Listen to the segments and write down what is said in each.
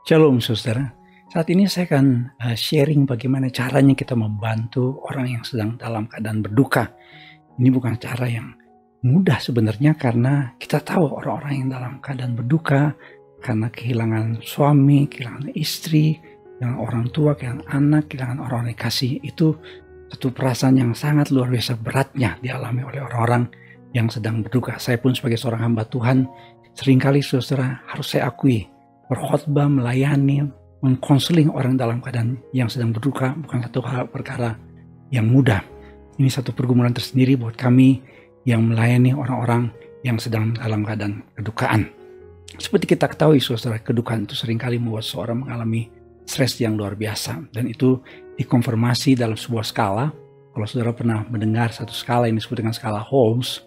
Shalom saudara, saat ini saya akan sharing bagaimana caranya kita membantu orang yang sedang dalam keadaan berduka. Ini bukan cara yang mudah sebenarnya karena kita tahu orang-orang yang dalam keadaan berduka karena kehilangan suami, kehilangan istri, kehilangan orang tua, kehilangan anak, kehilangan orang yang kasih. Itu satu perasaan yang sangat luar biasa beratnya dialami oleh orang-orang yang sedang berduka. Saya pun sebagai seorang hamba Tuhan, seringkali saudara harus saya akui, berkhotbah, melayani, mengkonseling orang dalam keadaan yang sedang berduka bukan satu hal perkara yang mudah. Ini satu pergumulan tersendiri buat kami yang melayani orang-orang yang sedang dalam keadaan kedukaan. Seperti kita ketahui saudara, kedukaan itu seringkali membuat seorang mengalami stres yang luar biasa. Dan itu dikonfirmasi dalam sebuah skala. Kalau saudara pernah mendengar satu skala yang disebut dengan skala Holmes,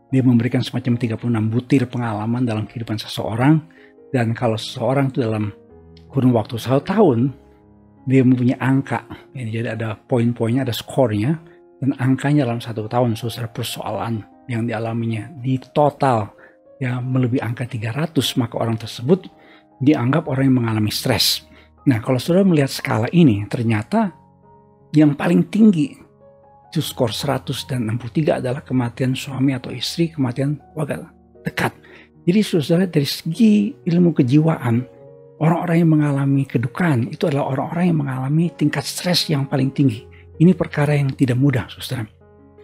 dia memberikan semacam 36 butir pengalaman dalam kehidupan seseorang. Dan kalau seseorang itu dalam kurun waktu 1 tahun, dia mempunyai angka. Jadi ada poin-poinnya, ada skornya. Dan angkanya dalam 1 tahun, saudara, persoalan yang dialaminya di total ya melebihi angka 300, maka orang tersebut dianggap orang yang mengalami stres. Nah, kalau saudara melihat skala ini, ternyata yang paling tinggi itu skor 163 adalah kematian suami atau istri, kematian keluarga dekat. Jadi saudara, dari segi ilmu kejiwaan, orang-orang yang mengalami kedukaan itu adalah orang-orang yang mengalami tingkat stres yang paling tinggi. Ini perkara yang tidak mudah, saudara.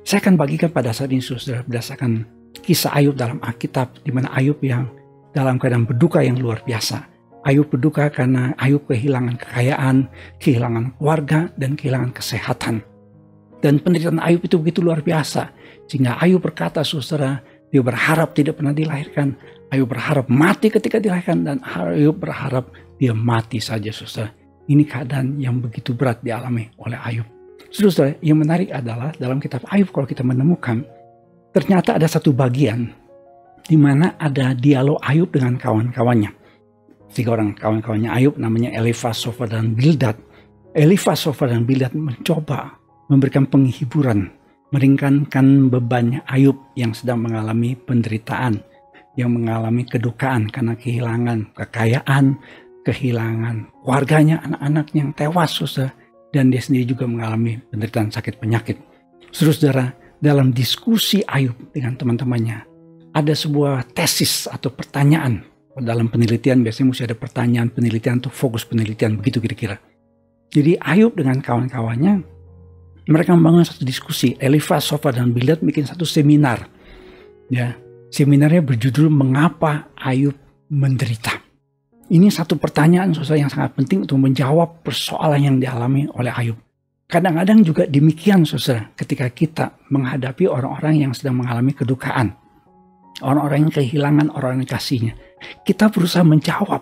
Saya akan bagikan pada saat ini, saudara, berdasarkan kisah Ayub dalam Alkitab, di mana Ayub yang dalam keadaan berduka yang luar biasa. Ayub berduka karena Ayub kehilangan kekayaan, kehilangan keluarga, dan kehilangan kesehatan. Dan penderitaan Ayub itu begitu luar biasa. Sehingga Ayub berkata, saudara, dia berharap tidak pernah dilahirkan. Ayub berharap mati ketika dilahirkan. Dan Ayub berharap dia mati saja, saudara. Ini keadaan yang begitu berat dialami oleh Ayub. Saudara, yang menarik adalah dalam kitab Ayub kalau kita menemukan, ternyata ada satu bagian di mana ada dialog Ayub dengan kawan-kawannya. 3 orang kawan-kawannya Ayub namanya Elifas, Sofar, dan Bildad. Elifas, Sofar, dan Bildad mencoba memberikan penghiburan, meringankan bebannya Ayub yang sedang mengalami penderitaan, yang mengalami kedukaan karena kehilangan kekayaan, kehilangan keluarganya, anak-anaknya yang tewas, saudara, dan dia sendiri juga mengalami penderitaan sakit penyakit. Saudara, dalam diskusi Ayub dengan teman-temannya, ada sebuah tesis atau pertanyaan. Dalam penelitian biasanya mesti ada pertanyaan, penelitian atau fokus penelitian, begitu kira-kira. Jadi Ayub dengan kawan-kawannya, mereka membangun satu diskusi. Elifas, Sofar, dan Bildad bikin satu seminar. Ya, seminarnya berjudul Mengapa Ayub Menderita. Ini satu pertanyaan saudara yang sangat penting untuk menjawab persoalan yang dialami oleh Ayub. Kadang-kadang juga demikian saudara, ketika kita menghadapi orang-orang yang sedang mengalami kedukaan, orang-orang yang kehilangan orang yang kasihnya, kita berusaha menjawab,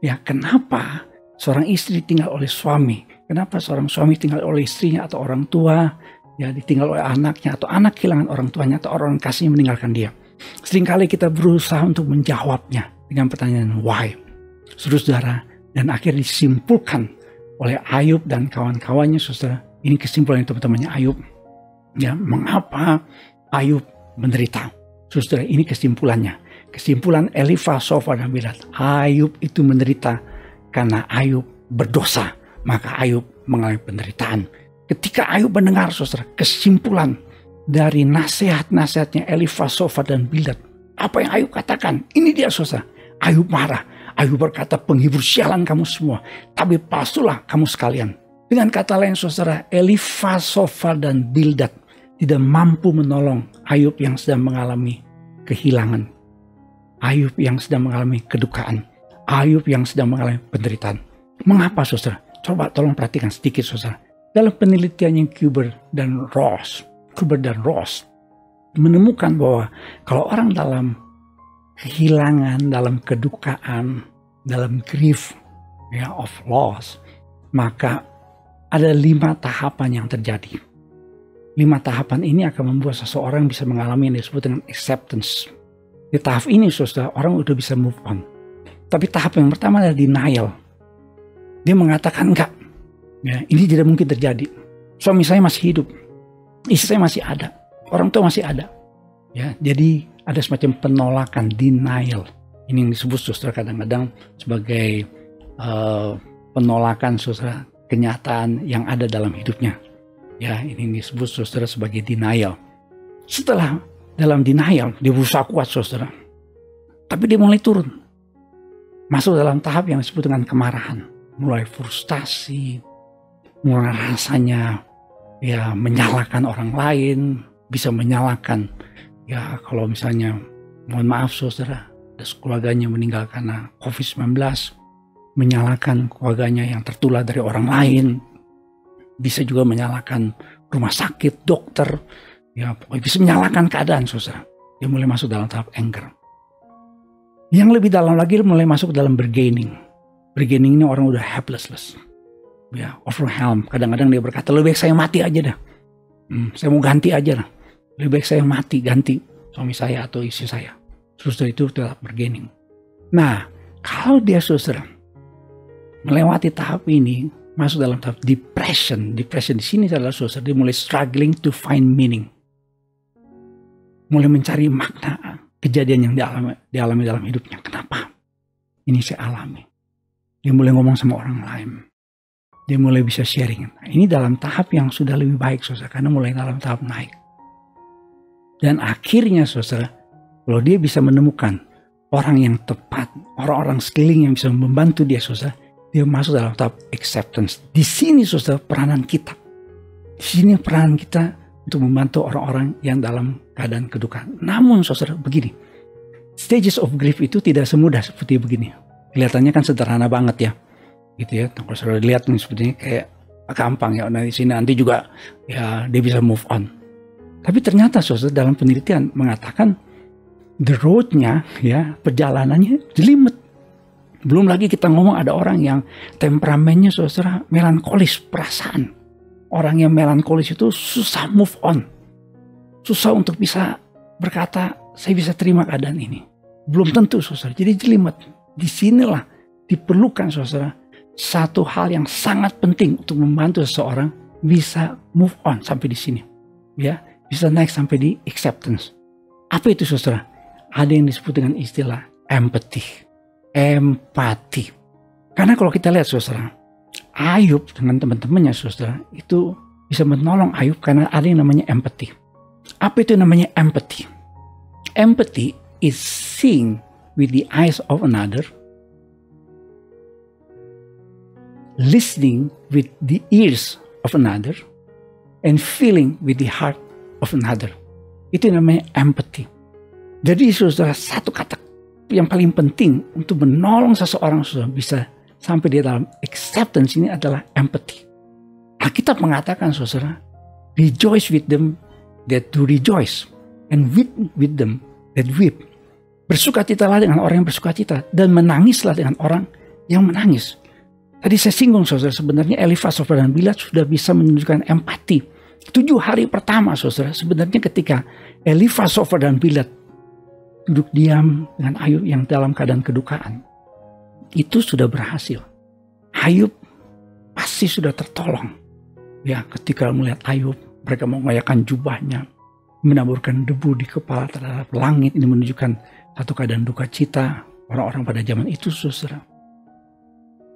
ya kenapa seorang istri ditinggal oleh suami, kenapa seorang suami tinggal oleh istrinya atau orang tua, ya ditinggal oleh anaknya, atau anak kehilangan orang tuanya, atau orang kasihnya meninggalkan dia. Seringkali kita berusaha untuk menjawabnya dengan pertanyaan why. Saudara, dan akhirnya disimpulkan oleh Ayub dan kawan-kawannya, saudara. Ini kesimpulan teman-temannya Ayub. Ya, mengapa Ayub menderita? Saudara, ini kesimpulannya. Kesimpulan Elifas, Sofar, dan Bildad. Ayub itu menderita karena Ayub berdosa. Maka Ayub mengalami penderitaan. Ketika Ayub mendengar, saudara, kesimpulan dari nasihat-nasihatnya Elifas, Sofar, dan Bildad, apa yang Ayub katakan? Ini dia, saudara. Ayub marah. Ayub berkata, penghibur sialan kamu semua, tapi palsulah kamu sekalian. Dengan kata lain, saudara, Elifas, Sofar, dan Bildad tidak mampu menolong Ayub yang sedang mengalami kehilangan, Ayub yang sedang mengalami kedukaan, Ayub yang sedang mengalami penderitaan. Mengapa, saudara? Coba tolong perhatikan sedikit, saudara. Dalam penelitiannya Kuber dan Ross menemukan bahwa kalau orang dalam kehilangan, dalam kedukaan, dalam grief, ya, of loss, maka ada 5 tahapan yang terjadi. 5 tahapan ini akan membuat seseorang bisa mengalami yang disebut dengan acceptance. Di tahap ini, saudara, orang udah bisa move on. Tapi tahap yang pertama adalah denial. Dia mengatakan enggak, ya, ini tidak mungkin terjadi. Suami saya masih hidup, istri saya masih ada, orang tua masih ada. Ya, jadi ada semacam penolakan, denial. Ini yang disebut saudara kadang-kadang sebagai eh, penolakan saudara kenyataan yang ada dalam hidupnya. Ya, ini disebut saudara sebagai denial. Setelah dalam denial, dia berusaha kuat saudara. Tapi dia mulai turun. Masuk dalam tahap yang disebut dengan kemarahan. Mulai frustasi, mulai rasanya ya menyalahkan orang lain, bisa menyalahkan ya kalau misalnya mohon maaf saudara, keluarganya meninggal karena COVID-19, menyalahkan keluarganya yang tertular dari orang lain, bisa juga menyalahkan rumah sakit, dokter, ya pokoknya bisa menyalahkan keadaan saudara. Dia mulai masuk dalam tahap anger. Yang lebih dalam lagi mulai masuk dalam bargaining. Bargaining ini orang udah helpless. Ya, overwhelmed. Kadang-kadang dia berkata, lebih baik saya mati aja dah. Saya mau ganti aja lah. Lebih baik saya mati, ganti suami saya atau istri saya. Saudara itu tetap bargaining. Nah, kalau dia saudara melewati tahap ini, masuk dalam tahap depression. Depression di sini adalah saudara dia mulai struggling to find meaning. Mulai mencari makna kejadian yang dialami dalam hidupnya. Kenapa? Ini saya alami. Dia mulai ngomong sama orang lain. Dia mulai bisa sharing. Nah, ini dalam tahap yang sudah lebih baik saudara. Karena mulai dalam tahap naik. Dan akhirnya saudara, kalau dia bisa menemukan orang yang tepat. Orang-orang sekeliling yang bisa membantu dia saudara. Dia masuk dalam tahap acceptance. Di sini saudara peranan kita. Di sini peranan kita untuk membantu orang-orang yang dalam keadaan kedukaan. Namun saudara begini. Stages of grief itu tidak semudah seperti begini. Kelihatannya kan sederhana banget ya. Gitu ya. Kalau saudara lihat nih sepertinya kayak gampang ya. Nah di sini nanti juga ya dia bisa move on. Tapi ternyata saudara dalam penelitian mengatakan the road-nya ya perjalanannya jelimet. Belum lagi kita ngomong ada orang yang temperamennya saudara melankolis perasaan. Orang yang melankolis itu susah move on. Susah untuk bisa berkata saya bisa terima keadaan ini. Belum tentu saudara. Jadi jelimet. Disinilah diperlukan saudara satu hal yang sangat penting untuk membantu seseorang bisa move on sampai di sini. Ya, bisa naik sampai di acceptance. Apa itu saudara? Ada yang disebut dengan istilah empathy. Empati. Karena kalau kita lihat saudara, Ayub dengan teman-temannya saudara itu bisa menolong Ayub karena ada yang namanya empathy. Apa itu namanya empathy? Empathy is seeing with the eyes of another, listening with the ears of another, and feeling with the heart of another. Itu namanya empathy. Jadi saudara, satu kata yang paling penting untuk menolong seseorang saudara bisa sampai di dalam acceptance ini adalah empathy. Alkitab mengatakan saudara, rejoice with them that do rejoice, and weep with them that weep. Bersukacitalah dengan orang yang bersukacita, dan menangislah dengan orang yang menangis. Tadi saya singgung saudara, sebenarnya Elifaz, Sofar, dan Bildad sudah bisa menunjukkan empati. 7 hari pertama saudara, sebenarnya ketika Elifaz, Sofar, dan Bildad duduk diam dengan Ayub yang dalam keadaan kedukaan, itu sudah berhasil. Ayub pasti sudah tertolong. Ya, ketika melihat Ayub, mereka mengoyakkan jubahnya, menaburkan debu di kepala terhadap langit. Ini menunjukkan satu keadaan duka cita orang-orang pada zaman itu saudara.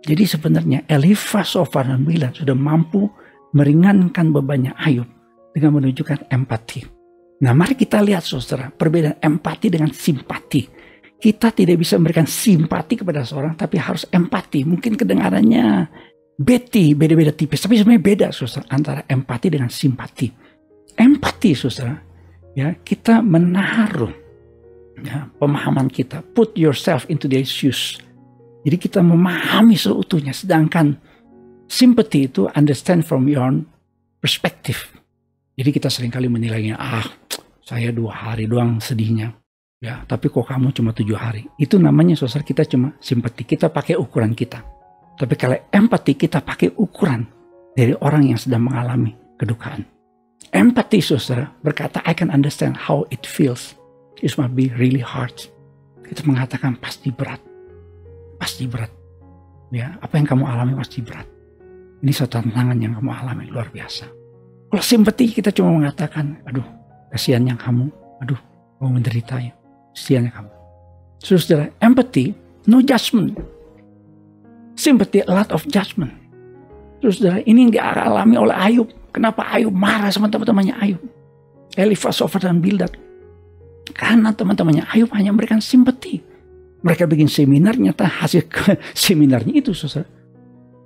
Jadi sebenarnya Elifaz, Sofar, dan Bildad sudah mampu meringankan bebannya Ayub dengan menunjukkan empati. Nah mari kita lihat saudara, perbedaan empati dengan simpati. Kita tidak bisa memberikan simpati kepada seorang, tapi harus empati. Mungkin kedengarannya beda-beda tipis, tapi sebenarnya beda saudara antara empati dengan simpati. Empati saudara, ya kita menaruh ya, pemahaman kita, put yourself into their shoes. Jadi kita memahami seutuhnya, sedangkan sympathy itu understand from your own perspective. Jadi kita seringkali menilainya, saya 2 hari doang sedihnya, ya tapi kok kamu cuma 7 hari. Itu namanya saudara, kita cuma simpati, kita pakai ukuran kita. Tapi kalau empati kita pakai ukuran dari orang yang sedang mengalami kedukaan. Empati saudara berkata, I can understand how it feels. It must be really hard. Kita mengatakan pasti berat. Pasti berat. Ya, apa yang kamu alami pasti berat. Ini suatu tantangan yang kamu alami luar biasa. Kalau simpati kita cuma mengatakan, aduh, kasihannya kamu, aduh, kamu menderita ya, kasihannya kamu. Saudara, empathy, no judgment. Sympathy, a lot of judgment. Terus saudara, ini yang dialami oleh Ayub. Kenapa Ayub marah sama teman-temannya Ayub? Elifaz, Sofar, dan Bildad. Karena teman-temannya Ayub hanya memberikan simpati. Mereka bikin seminar, nyata hasil seminarnya itu saudara,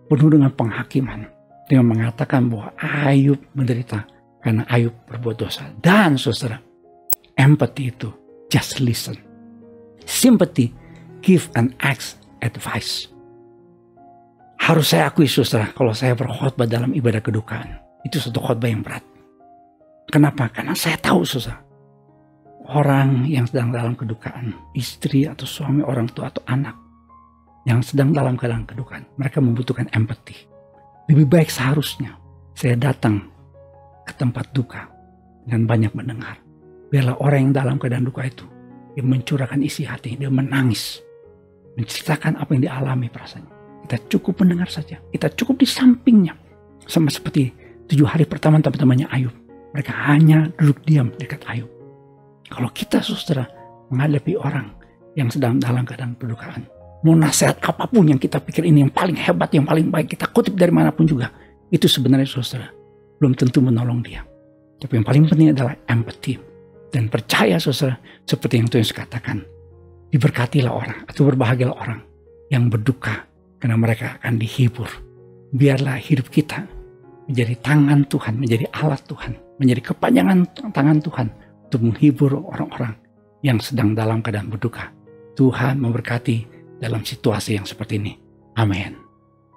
penuh dengan penghakiman. Dengan mengatakan bahwa Ayub menderita karena Ayub berbuat dosa. Dan saudara, empathy itu just listen. Sympathy, give and ask advice. Harus saya akui saudara, kalau saya berkhotbah dalam ibadah kedukaan, itu satu khotbah yang berat. Kenapa? Karena saya tahu saudara, orang yang sedang dalam kedukaan, istri atau suami, orang tua atau anak yang sedang dalam keadaan kedukaan, mereka membutuhkan empati. Lebih baik seharusnya saya datang ke tempat duka dan banyak mendengar. Biarlah orang yang dalam keadaan duka itu, dia mencurahkan isi hati, dia menangis, menceritakan apa yang dialami perasaannya. Kita cukup mendengar saja, kita cukup di sampingnya. Sama seperti 7 hari pertama teman-temannya Ayub, mereka hanya duduk diam dekat Ayub. Kalau kita saudara menghadapi orang yang sedang dalam keadaan kedukaan, mau nasihat apapun yang kita pikir ini yang paling hebat, yang paling baik, kita kutip dari manapun juga, itu sebenarnya saudara belum tentu menolong dia. Tapi yang paling penting adalah empati. Dan percaya saudara, seperti yang Tuhan katakan, diberkatilah orang atau berbahagialah orang yang berduka, karena mereka akan dihibur. Biarlah hidup kita menjadi tangan Tuhan, menjadi alat Tuhan, menjadi kepanjangan tangan Tuhan untuk menghibur orang-orang yang sedang dalam keadaan berduka. Tuhan memberkati dalam situasi yang seperti ini. Amin.